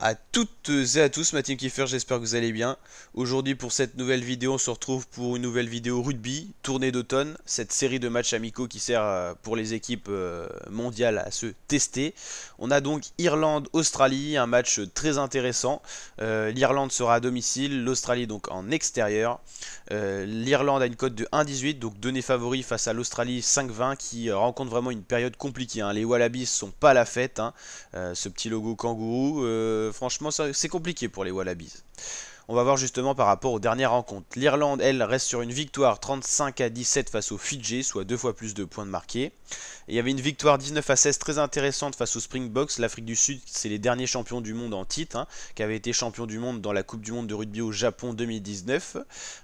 à toutes et à tous, ma team Kiefer, j'espère que vous allez bien. Aujourd'hui pour cette nouvelle vidéo, on se retrouve pour une nouvelle vidéo rugby, tournée d'automne, cette série de matchs amicaux qui sert pour les équipes mondiales à se tester. On a donc Irlande-Australie, un match très intéressant. L'Irlande sera à domicile, l'Australie donc en extérieur. L'Irlande a une cote de 1,18, donc donné favori face à l'Australie 5,20 qui rencontre vraiment une période compliquée, hein. Les Wallabies sont pas à la fête, hein. Ce petit logo kangourou, franchement c'est compliqué pour les Wallabies. On va voir justement par rapport aux dernières rencontres. L'Irlande, elle, reste sur une victoire 35-17 face aux Fidji, soit 2 fois plus de points de marqués. Et il y avait une victoire 19-16 très intéressante face aux Springboks. L'Afrique du Sud, c'est les derniers champions du monde en titre, hein, qui avaient été champions du monde dans la Coupe du monde de rugby au Japon 2019.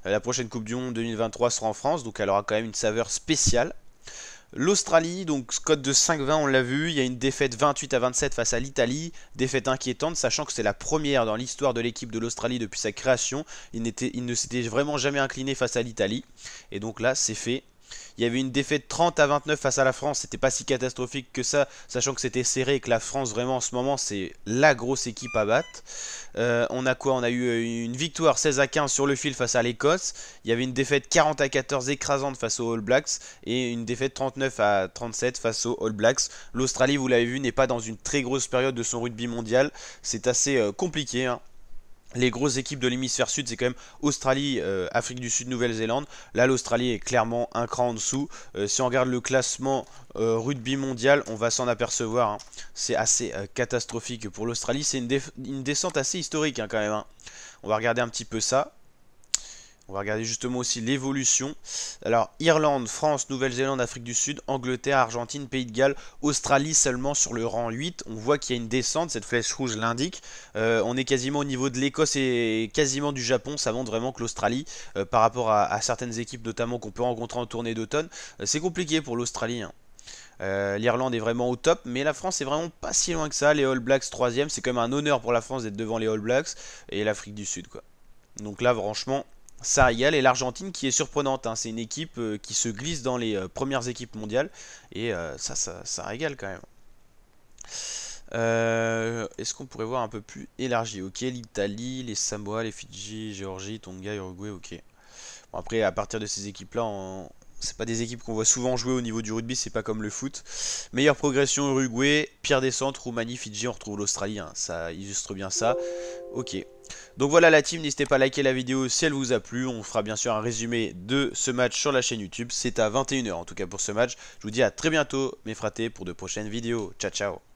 La prochaine Coupe du monde 2023 sera en France, donc elle aura quand même une saveur spéciale. L'Australie, donc cote de 5,20, on l'a vu, il y a une défaite 28-27 face à l'Italie, défaite inquiétante, sachant que c'est la première dans l'histoire de l'équipe de l'Australie depuis sa création. Il ne s'était vraiment jamais incliné face à l'Italie, et donc là c'est fait. Il y avait une défaite 30-29 face à la France, c'était pas si catastrophique que ça, sachant que c'était serré et que la France vraiment en ce moment c'est la grosse équipe à battre. On a quoi? On a eu une victoire 16-15 sur le fil face à l'Écosse. Il y avait une défaite 40-14 écrasante face aux All Blacks et une défaite 39-37 face aux All Blacks. L'Australie, vous l'avez vu, n'est pas dans une très grosse période de son rugby mondial. C'est assez compliqué, hein. Les grosses équipes de l'hémisphère sud, c'est quand même Australie, Afrique du Sud, Nouvelle-Zélande. Là, l'Australie est clairement un cran en dessous. Si on regarde le classement rugby mondial, on va s'en apercevoir, hein. C'est assez catastrophique pour l'Australie. C'est une descente assez historique, hein, quand même, hein. On va regarder un petit peu ça. On va regarder justement aussi l'évolution. Alors, Irlande, France, Nouvelle-Zélande, Afrique du Sud, Angleterre, Argentine, Pays de Galles, Australie seulement sur le rang 8. On voit qu'il y a une descente, cette flèche rouge l'indique. On est quasiment au niveau de l'Écosse et quasiment du Japon. Ça montre vraiment que l'Australie, par rapport à certaines équipes notamment qu'on peut rencontrer en tournée d'automne, c'est compliqué pour l'Australie, hein. L'Irlande est vraiment au top, mais la France est vraiment pas si loin que ça. Les All Blacks 3e, c'est quand même un honneur pour la France d'être devant les All Blacks et l'Afrique du Sud, quoi. Donc là, franchement, ça régale. Et l'Argentine qui est surprenante, hein. C'est une équipe qui se glisse dans les premières équipes mondiales. Et ça régale quand même. Est-ce qu'on pourrait voir un peu plus élargi? Ok, l'Italie, les Samoa, les Fidji, Géorgie, Tonga, Uruguay, ok. Bon, après, à partir de ces équipes-là, c'est pas des équipes qu'on voit souvent jouer au niveau du rugby, c'est pas comme le foot. Meilleure progression Uruguay, pire descente, Roumanie, Fidji, on retrouve l'Australie, hein. Ça illustre bien ça. Ok. Donc voilà la team, n'hésitez pas à liker la vidéo si elle vous a plu. On fera bien sûr un résumé de ce match sur la chaîne YouTube. C'est à 21 h en tout cas pour ce match. Je vous dis à très bientôt mes fratés pour de prochaines vidéos. Ciao ciao.